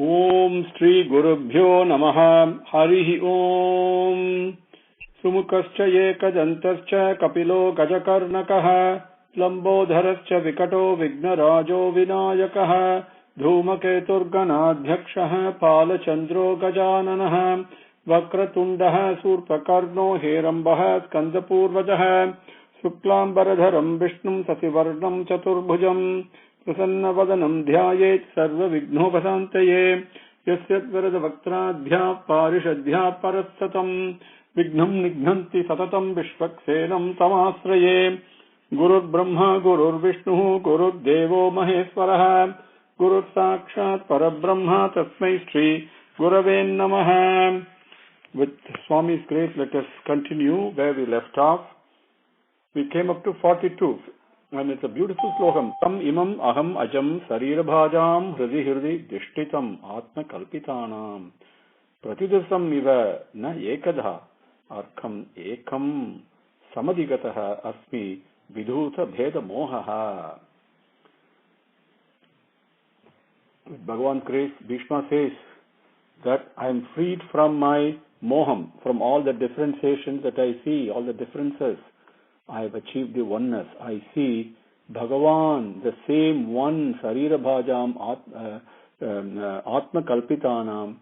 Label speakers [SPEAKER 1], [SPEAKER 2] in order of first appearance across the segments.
[SPEAKER 1] ओम श्री गुरुभ्यो नमः हरिः ओम सुमुखश्च एकदन्तश्च कपिलो गजकर्णकः लम्बोदरश्च विकटो विघ्नराजो विनायकः धूमकेतुर्गणाध्यक्षः फालचन्द्रो गजाननः वक्रतुण्डः शूर्पकर्णो हेरम्बः स्कन्दपूर्वजः शुक्लाम्बरधरम् विष्णुम् शशिवर्णम् चतुर्भुजम् प्रसन्नवदनम् ध्यायेत् सर्वविघ्नोपशान्तये यस्य वरदवक्त्राभ्याः पारिषद्भ्याः परस्ततम् विघ्नम् निघ्नन्ति सततम् विश्वक्सेनम् तमाश्रये गुरुर्ब्रह्मा गुरुर्विष्णुः गुरुर्देवो महेश्वरः गुरुर्साक्षात् परब्रह्म तस्मै श्री गुरवे नमः. With Swami's grace, let us continue where we left off. We came up to 42. And it's a beautiful slokam. Tam imam aham ajam sarirabhajam hridi dishtitam atma kalpitanam pratidasam iva na ekadha arkham ekam samadigataha asmi vidhuta bheda mohaha. With Bhagavan's grace, Bhishma says that I am freed from my moham, from all the differentiations that I see, all the differences. I have achieved the oneness. I see Bhagavan, the same one, Sarira Bhajam, Atma Kalpitanam,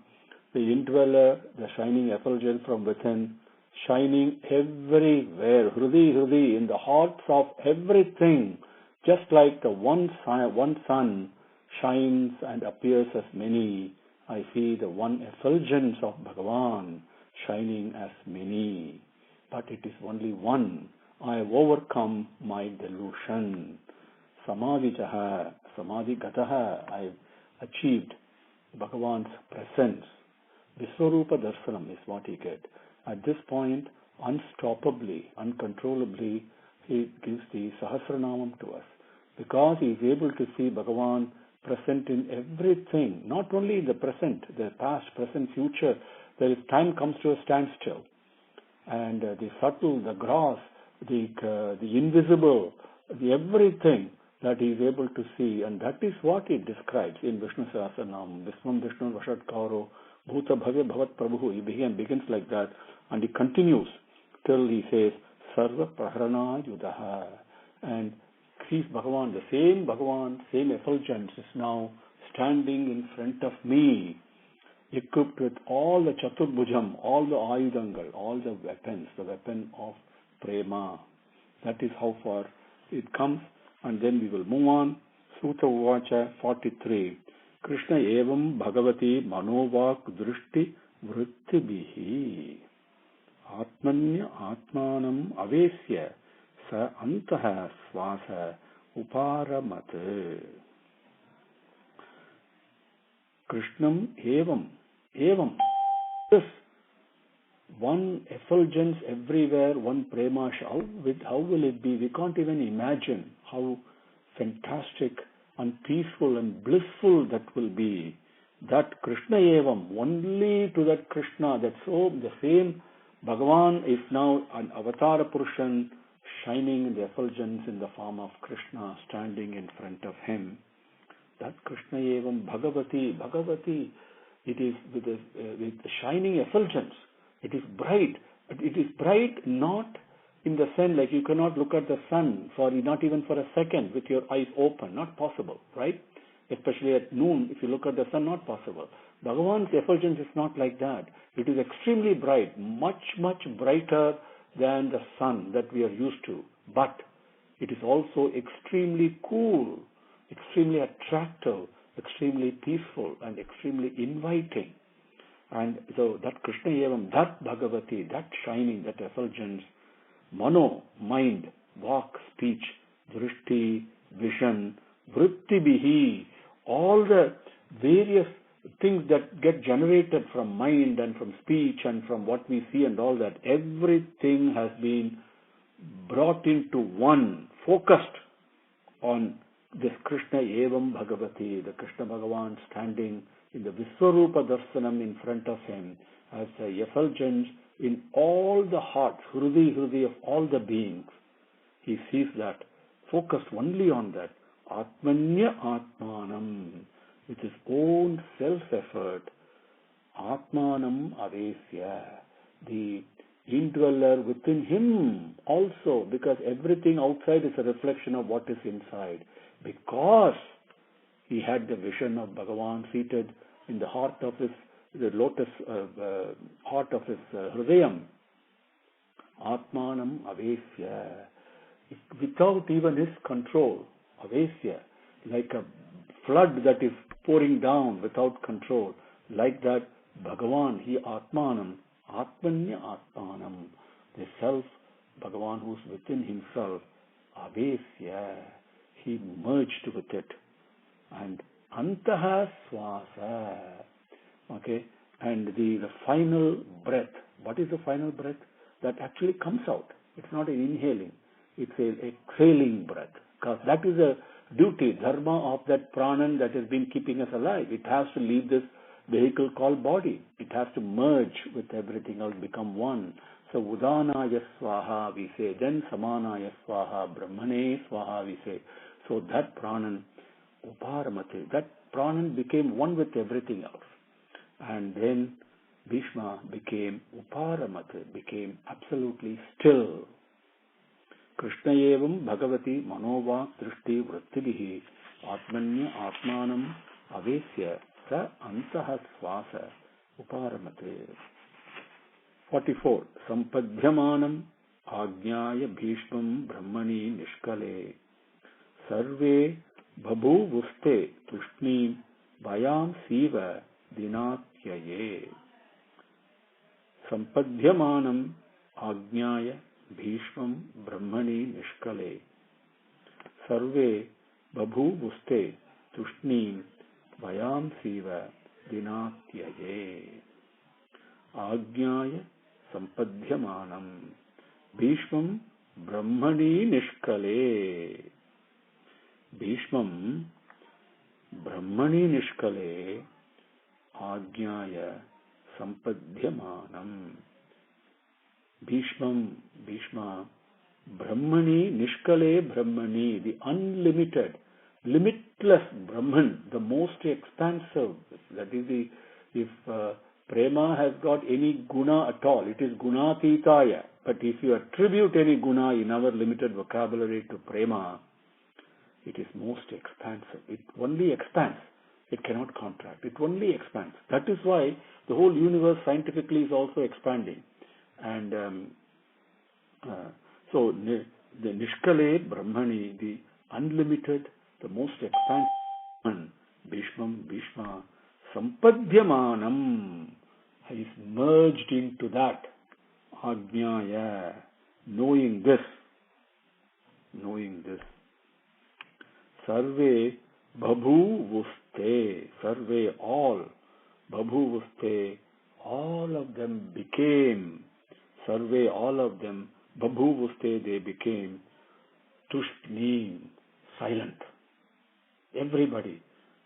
[SPEAKER 1] the indweller, the shining effulgence from within, shining everywhere, Hrudi, in the hearts of everything, just like the one sun shines and appears as many. I see the one effulgence of Bhagavan shining as many, but it is only one. I have overcome my delusion. Samadhijaha, Samadhigataha, I have achieved Bhagavan's presence. Viswarupa Darshanam is what he gets. At this point, unstoppably, uncontrollably, he gives the Sahasranamam to us. Because he is able to see Bhagavan present in everything, not only in the present, the past, present, future. There is time comes to a standstill. And the subtle, the gross, the invisible, the everything that he is able to see, and that is what he describes in Vishnu Sahasranam. Visvam Vishnu Vashatkaro Bhuta Bhavya Bhavat Prabhu. He begins like that, and he continues till he says Sarva Praharana Yudaha, and sees Bhagavan, the same effulgence is now standing in front of me, equipped with all the Chaturbhujam, all the Ayudangal, all the weapons, the weapon of Prema. That is how far it comes, and then we will move on. Suta Uvacha 43. Krishna evam bhagavati manovak drishti vrittibhihi atmanya atmanam avesya sa antaha svasa uparamat. Krishnam evam. This one effulgence everywhere, one prema. How will it be? We can't even imagine how fantastic and peaceful and blissful that will be. That Krishna evam, only to that Krishna, that so the same Bhagavan is now an Avatara Purushan shining in the effulgence in the form of Krishna standing in front of him. That Krishna evam Bhagavati, it is with the shining effulgence. It is bright, but it is bright not in the sun, like you cannot look at the sun not even for a second with your eyes open, not possible, right? Especially at noon, if you look at the sun, not possible. Bhagavan's effulgence is not like that. It is extremely bright, much brighter than the sun that we are used to. But it is also extremely cool, extremely attractive, extremely peaceful, and extremely inviting. And so that Krishna evam, that Bhagavati, that shining, that effulgence, mano, mind, vak, speech, drishti, vision, vrittibhihi, all the various things that get generated from mind and from speech and from what we see and all that, everything has been brought into one, focused on this Krishna evam Bhagavati, the Krishna Bhagavan standing in the Viswarupa Darshanam in front of him as a effulgence in all the hearts, Hrudi of all the beings. He sees that, focused only on that. Atmanya Atmanam. with his own self-effort, Atmanam Avesya, the indweller within him also, because everything outside is a reflection of what is inside. Because he had the vision of Bhagavan seated in the heart of his, the lotus heart of his Hridayam. Atmanam Avesya, without even his control. Avesya, like a flood that is pouring down without control. Like that, Bhagavan, he Atmanam, Atmanya Atmanam, the self, Bhagavan who's within himself, Avesya, he merged with it. And Antaha Swasa, okay, and the final breath. What is the final breath? That actually comes out. It's not an inhaling, it's an exhaling breath. Because that is a duty, dharma of that pranan that has been keeping us alive. It has to leave this vehicle called body. It has to merge with everything else, become one. So Udanaya Swaha we say, then Samanaya Swaha, Brahmane Swaha we say. So that pranan, Uparamate, that pranan became one with everything else. And then Bhishma became Uparamate, became absolutely still. Krishna evam bhagavati manova drishti vrittibihi atmanya atmanam avesya sa antaha swasa uparamate. 44. Sampadhyamanam ajnaya bhishmam brahmani nishkale sarve babhuvuste tushnim vayam siva dinatyaye. Sampadhyamanam ajnaya Bhishmam Brahmani Nishkale Sarve Babhuvuste Tushnim Vayam Siva Dinatyaye. Ajnaya Sampadhyamanam Bhishmam Brahmani Nishkale. Bhishmam Brahmani Nishkale Ajnaya Sampadhyamanam. Bhishma, Brahmani, Nishkale Brahmani, the unlimited, limitless Brahman, the most expansive. That is the, if prema has got any guna at all, it is gunatitaya. But if you attribute any guna in our limited vocabulary to prema, it is most expansive. It only expands. It cannot contract. It only expands. That is why the whole universe scientifically is also expanding. And so the Nishkale Brahmani, the unlimited, the most expansive, Bhishma, Sampadhyamanam, he is merged into that. Ajnaya, knowing this. Sarve Babhuvuste, Sarve all, Babhuvuste, all of them became. Sarve, all of them, Babhuvuste, they became Tushnim, silent. Everybody,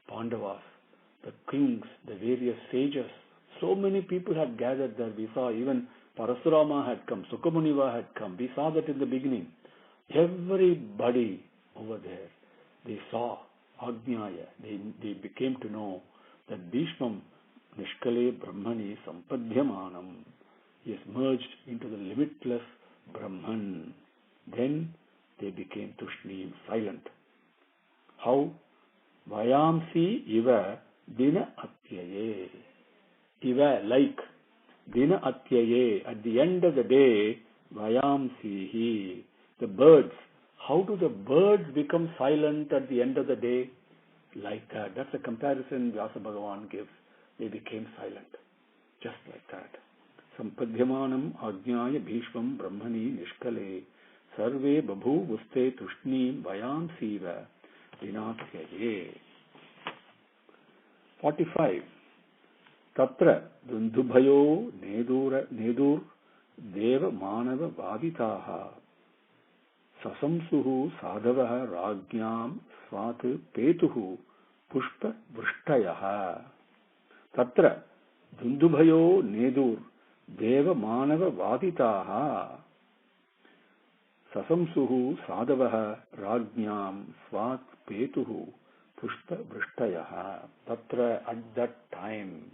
[SPEAKER 1] Pandavas, the kings, the various sages, so many people had gathered there. We saw even Parasurama had come, Sukamuniva had come. We saw that in the beginning. Everybody over there, they saw Ajnaya. They became to know that Bhishmam Nishkale Brahmani Sampadhyamanam, he is merged into the limitless Brahman. Then they became Tushnim, silent. How? Vayamsi iva dina atyaye. Iva, like. Dina atyaye. At the end of the day, Vayamsihi. The birds. How do the birds become silent at the end of the day? Like that. That's a comparison Vyasa Bhagavan gives. They became silent. Just like that. Sampadhyamanam Ajnaya Bhishmam Brahmani Nishkale Sarve Babhuvuste Tushnim Vayam Siva Dinatyaye. 45. Tatra Dundubhayo Nedur Deva Manava Vaditaha Sasamsuhu Sadavaha Rajnyam Swat Petuhu Pushpa Vrishtayaha. Tatra Dundubhayo Nedur Deva Manava Vaditaha Sasamsuhu Sadavaha Rajnyam Swat Petuhu Pushpa Vrishtayaha. Tatra, at that time,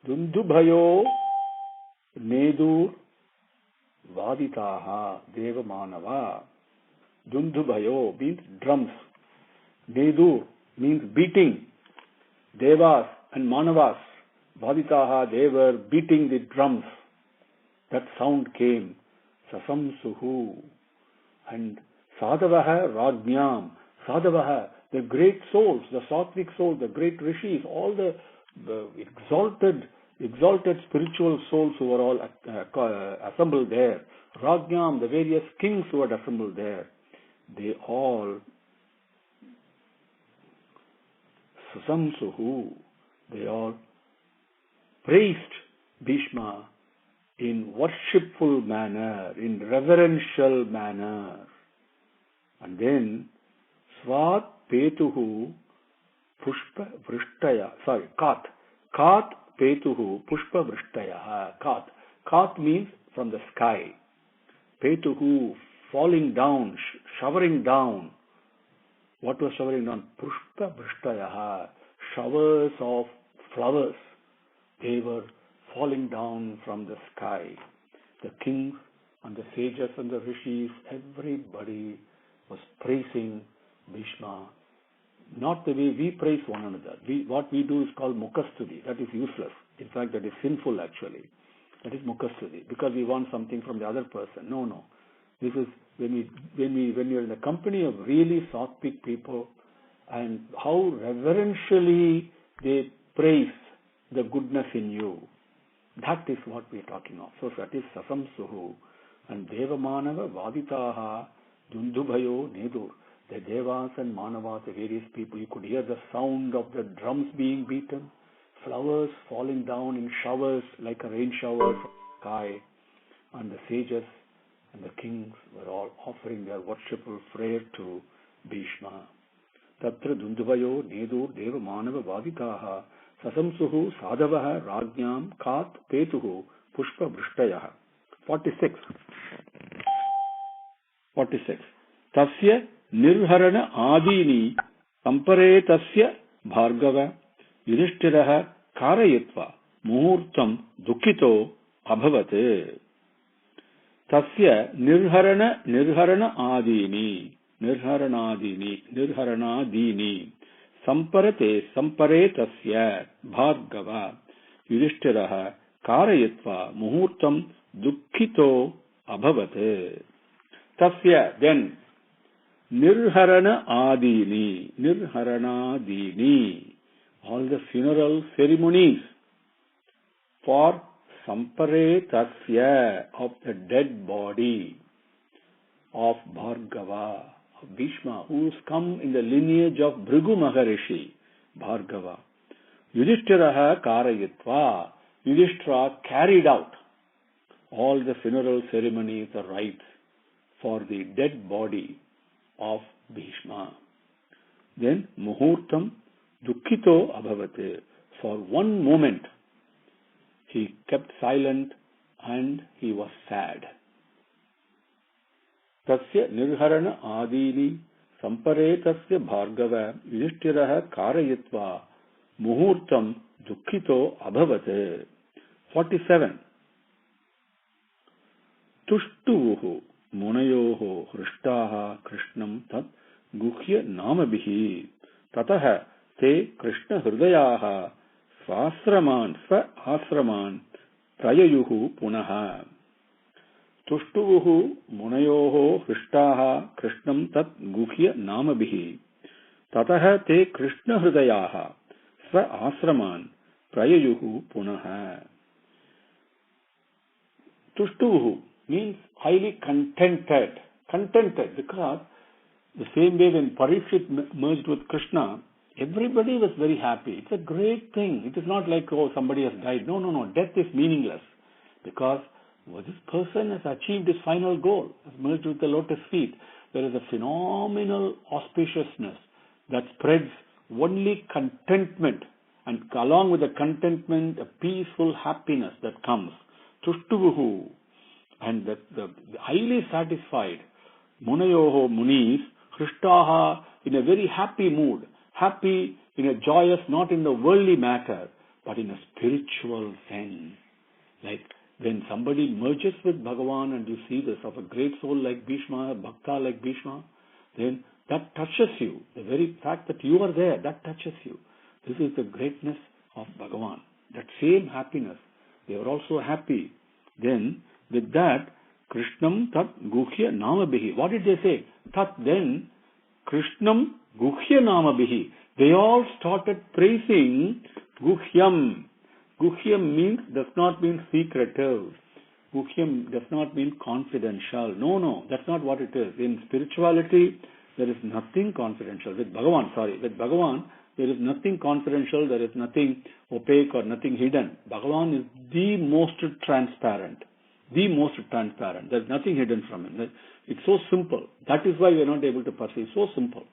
[SPEAKER 1] Dundubhayo Nedur Vaditaha Devamanava. Dundubhayo means drums. Nedur means beating. Devas and Manavas, Vaditaha, they were beating the drums. That sound came. Sasamsuhu. And Sadhavaha Rajnyam. Sadhavaha, the great souls, the Sattvic souls, the great rishis, all the exalted spiritual souls who were all assembled there. Rajnyam, the various kings who had assembled there. They all Sasamsuhu, they all praised Bhishma in worshipful manner, in reverential manner. And then Svat Petuhu Pushpa Vrishtaya, Kat Petuhu Pushpa Vrishtaya. Kat means from the sky. Petuhu, falling down, showering down. What was showering down? Pushpa Vrishtayaha, showers of flowers. They were falling down from the sky. The kings and the sages and the rishis, everybody was praising Bhishma. Not the way we praise one another. What we do is called Mukhastuti. That is useless. In fact, that is sinful actually. That is Mukhastuti. Because we want something from the other person. No. This is when you're in the company of really Sattvic people, and how reverentially they praise the goodness in you. That is what we are talking of. So that is Sasamsuhu. And Devamanava Vaditaha Dundubhayo Nedur. The Devas and Manavas, the various people, you could hear the sound of the drums being beaten, flowers falling down in showers like a rain shower from the sky, and the sages and the kings were all offering their worshipful prayer to Bhishma. Tatra Dunduvayo Nedur Deva Manava Vaditaha Sasamsuhu Sadhavaha Rajnyam Kat Petuhu Pushpa Vrishtayaha. 46. Tasya Nirharana Adini Samparetasya Bhargava Yudhishthiraha Karayatva Muhurtam Dukkito Abhavate. Tasya Nirharana Adini Samparetasya Bhargava Yudhishthiraha Karayatva Muhurtam Dukkito Abhavate. Tasya, then Nirharana Adini, all the funeral ceremonies for Samparetasya, of the dead body of Bhargava, of Bhishma, who has come in the lineage of Bhrigu Maharishi, Bhargava. Yudhishthiraha Karayatva, Yudhishthira carried out all the funeral ceremonies, the rites for the dead body of Bhishma. Then Muhurtam Dukkito Abhavate. For one moment he kept silent and he was sad. Tasya Nirharana Adini Samparetasya Bhargava Yudhishthiraha Karayatva Muhurtam Dukkito Abhavate. 47. Tushtuvuhu Munayoho Hrishtaha Krishnam Tat Guhya Namabihi Tataha Te Krishna Hridayaha Svasraman Prayayuhu Punaha. Tushtuvuhu Munayoho Hrishtaha Krishnam Tat Guhya Namabihi Tataha Te Krishna Hridayaha Svasraman Prayayuhu Punaha. Tushtuvuhu means highly contented. Contented because the same way when Parikshit merged with Krishna, everybody was very happy. It's a great thing. It is not like, oh, somebody has died. No. Death is meaningless because this person has achieved his final goal, has merged with the lotus feet. There is a phenomenal auspiciousness that spreads only contentment, and along with the contentment, a peaceful happiness that comes. Tushtuvuhu. And the highly satisfied Munayoho Munis, Hrishtaha, in a very happy mood, happy in a joyous, not in the worldly matter, but in a spiritual sense. Like when somebody merges with Bhagavan and you see this of a great soul like Bhishma, a Bhakta like Bhishma, then that touches you. The very fact that you are there, that touches you. This is the greatness of Bhagavan. That same happiness. They were also happy. Then, with that, Krishnam tat guhya namabihi. What did they say? Tat, then, Krishnam guhya namabihi. They all started praising Guhyam. Guhyam does not mean secretive. Guhyam does not mean confidential. No, that's not what it is. In spirituality, there is nothing confidential. With Bhagavan, there is nothing confidential, there is nothing opaque or nothing hidden. Bhagavan is the most transparent. The most transparent. There is nothing hidden from him. It's so simple. That is why we are not able to perceive. So simple.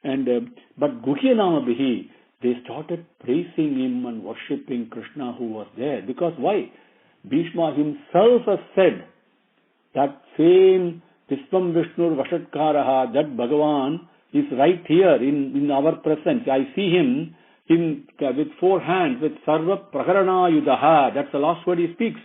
[SPEAKER 1] But Guhya Namabihi, they started praising him and worshipping Krishna who was there. Because why? Bhishma himself has said that same Vishwam Vishnur Vashatkaraha, that Bhagavan is right here in our presence. I see him with 4 hands, with Sarva Praharana Yudaha. That's the last word he speaks.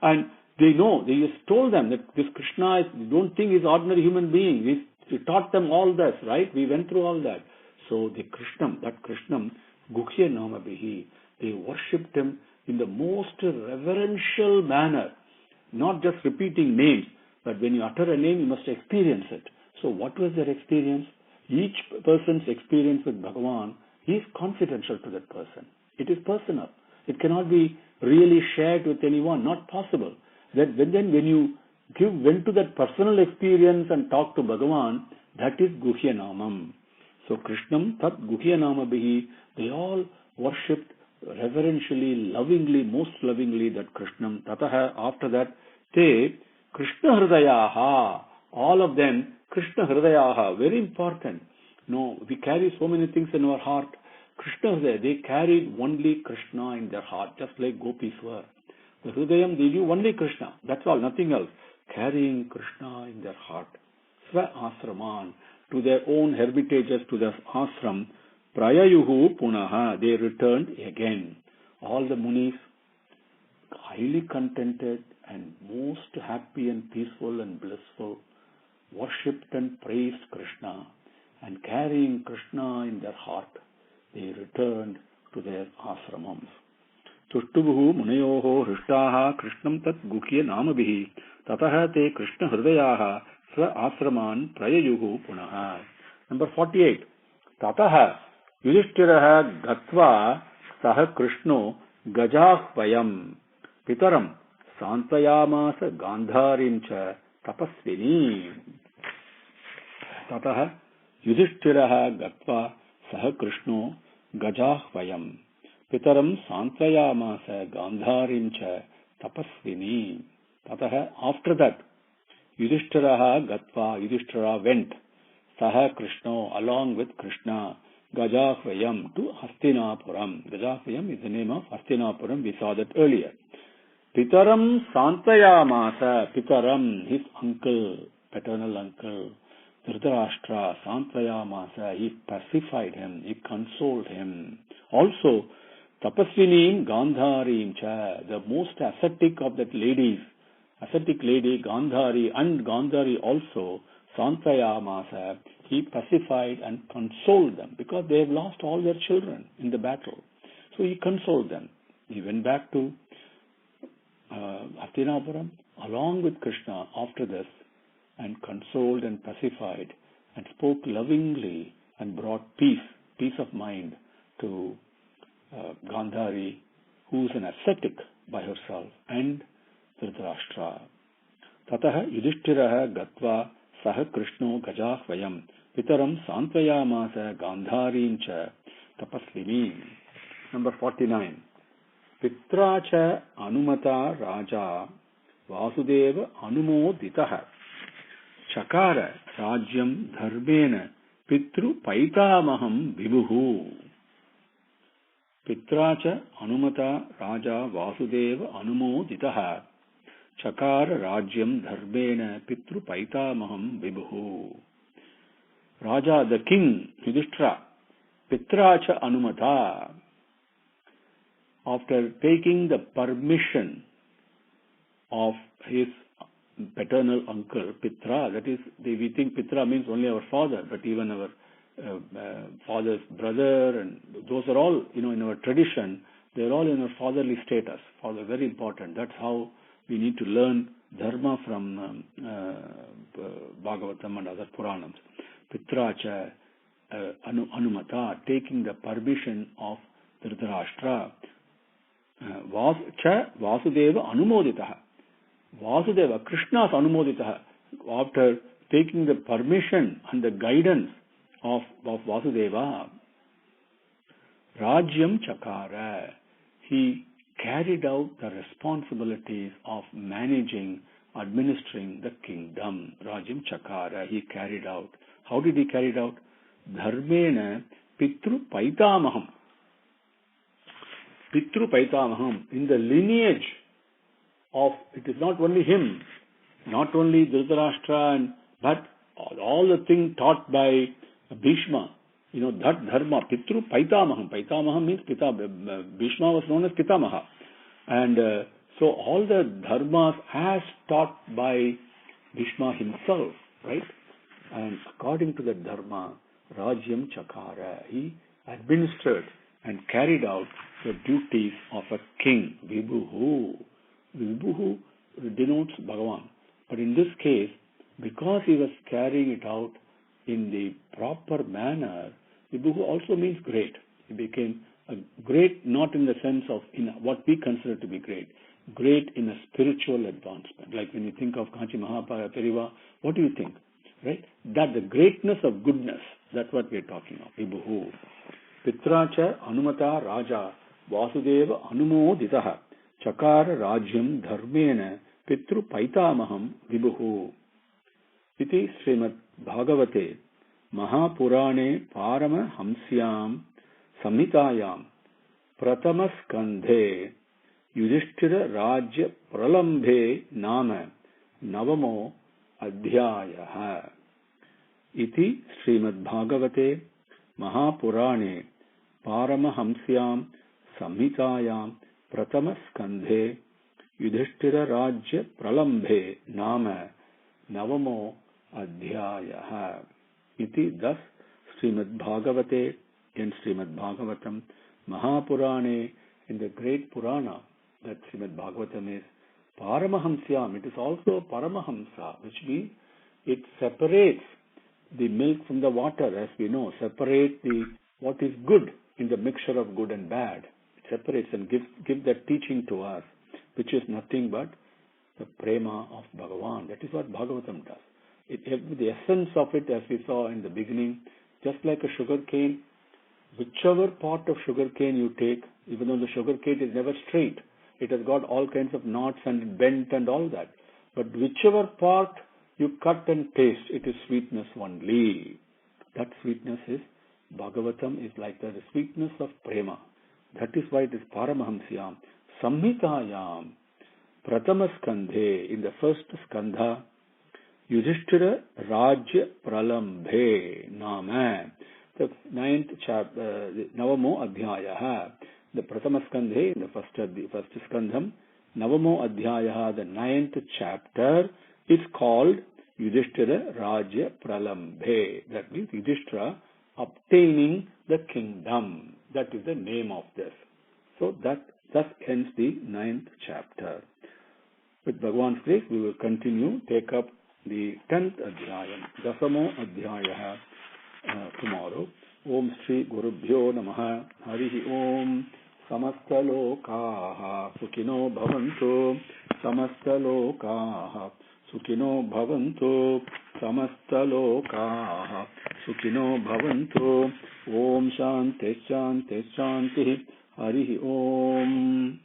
[SPEAKER 1] And they know, they just told them that this Krishna don't think he's ordinary human being. We taught them all this, right? We went through all that. So the Krishnam, Guhya Namabihi, they worshipped him in the most reverential manner. Not just repeating names, but when you utter a name, you must experience it. So what was their experience? Each person's experience with Bhagavan is confidential to that person. It is personal. It cannot be really shared with anyone. Not possible. Then when you went to that personal experience and talk to Bhagavan, that is Guhya Namam. So Krishnam tat Guhya Namabihi, they all worshipped reverentially, lovingly, most lovingly that Krishnam. Tataha, after that, te Krishna Hridayaha, all of them Krishna Hridayaha, very important. No, we carry so many things in our heart. Krishna Hridaya, they carried only Krishna in their heart, just like gopis were. The Hridayam, they knew only Krishna. That's all, nothing else. Carrying Krishna in their heart. Sva Asraman, to their own hermitages, to their ashram. Prayayuhu Punaha, they returned again. All the munis, highly contented and most happy and peaceful and blissful, worshipped and praised Krishna, and carrying Krishna in their heart, they returned to their ashramams. Tushtubuhu munayoho hrushtaha Krishnam tat guhya namabihi tataha te Krishna hridayaha sva asraman prayayuhu punaha. Number 48. Tataha Yudhishthiraha gatva saha Krishno gajahvayam pitaram santayamasa gandharim cha tapasvini. Tataha Yudhishthiraha gatva saha Krishno gajahvayam pitaram santayamasa gandharim cha tapasvini. Tataha, after that, Yudhishthiraha gatva, Yudhishthira went, saha Krishno, along with Krishna, Gajahvayam, to Hastinapuram. Gajahvayam is the name of Hastinapuram, we saw that earlier. Pitaram Santayamasa, Pitaram, his uncle, paternal uncle, Dhritarashtra, Santayamasa, he pacified him, he consoled him. Also, Tapasvinim Gandharim cha, the most ascetic of that ladies, ascetic lady Gandhari, and Gandhari also, Santayamasa, he pacified and consoled them because they have lost all their children in the battle. So he consoled them. He went back to Hastinapuram along with Krishna after this and consoled and pacified and spoke lovingly and brought peace of mind to Gandhari, who is an ascetic by herself, and Dhritarashtra. Tataha Yudhishthiraha gatva saha Krishno gajahvayam pitaram santayamasa gandharim cha tapasvini. Number 49. Pitra cha anumata raja vasudeva anumoditaha chakara rajyam dharmena pitru paitamaham vibhuhu. Pitra cha anumata raja vasudeva anumoditaha chakara rajyam dharmena pitru paitamaham vibhuhu. Raja, the king, Yudhishthira, Pitracha Anumata. After taking the permission of his paternal uncle, Pitra, that is, we think Pitra means only our father, but even our father's brother, and those are all, in our tradition, they're all in our fatherly status. Father, very important. That's how we need to learn dharma from Bhagavatam and other Puranams. Pitracha Anumata, taking the permission of Dhritarashtra. Vasudeva Anumoditaha. Vasudeva, Krishna's Anumoditaha. After taking the permission and the guidance of Vasudeva, Rajyam Chakara, he carried out the responsibilities of managing, administering the kingdom. Rajyam Chakara, he carried out. How did he carry it out? Dharmena Pitru Paitamaham. Pitru Paitamaham, in the lineage of, it is not only him, not only Dhritarashtra, but all the things taught by Bhishma, that dharma, Pitru Paitamaham. Paitamaham means Bhishma was known as Pitamaha. And so all the dharmas as taught by Bhishma himself, right? And according to the dharma, Rajyam Chakara, he administered and carried out the duties of a king. Vibhuhu. Vibhuhu denotes Bhagavan. But in this case, because he was carrying it out in the proper manner, Vibhuhu also means great. He became a great, not in the sense of in what we consider to be great in a spiritual advancement. Like when you think of Kanchi Mahapariva, what do you think? Right? That the greatness of goodness, that's what we are talking of. Vibhuhu. Pitracha Anumata Raja Vasudeva Anumoditaha Chakara Rajyam Dharmena Pitru Paitamaham Vibhuhu. Iti Srimad Bhagavate Mahapurane Parama Hamsyam Samhitayam Pratama Skandhe Yudhishthira Rajya Pralambhe Nama Navamo Adhyayaha. Iti Srimad Bhagavate Mahapurane Paramahamsyam Samhitayam Pratama Skandhe Yudhishthira Rajya Pralambhe Nama Navamo Adhyayaha. Iti, thus Srimad Bhagavate in Srimad Bhagavatam Mahapurane, in the great Purana that Srimad Bhagavatam is, Paramahamsyam, it is also Paramahamsa, which means it separates the milk from the water, as we know, separate what is good in the mixture of good and bad. It separates and gives that teaching to us, which is nothing but the prema of Bhagavan. That is what Bhagavatam does. The essence of it, as we saw in the beginning, just like a sugar cane, whichever part of sugar cane you take, even though the sugar cane is never straight, it has got all kinds of knots and bent and all that. But whichever part you cut and taste, it is sweetness only. That sweetness is, Bhagavatam is like the sweetness of prema. That is why it is Paramahamsyam. Samhitayam, Pratama Skandhe, in the first skandha, Yudhishthira Rajya Pralambhe Nama, the 9th chapter, Navamo Adhyayaha, the Pratama Skandhe, in the first skandham, Navamo Adhyayaha, the 9th chapter, is called Yudhishthira Rajya Pralambhe. That means Yudhishthira obtaining the kingdom. That is the name of this. So that thus ends the 9th chapter. With Bhagavan's grace, we will continue, take up the 10th Adhyayam, Dasamo Adhyayah, tomorrow. Om Shri Gurubhyo Namaha. Harihi Om. Samasta Lokaha Sukhino Bhavantu. Samasta Lokaha Sukhino Bhavantu. Samasta Lokaha Sukhino Bhavantu. Om Shanti Shanti Shanti. Harihi Om.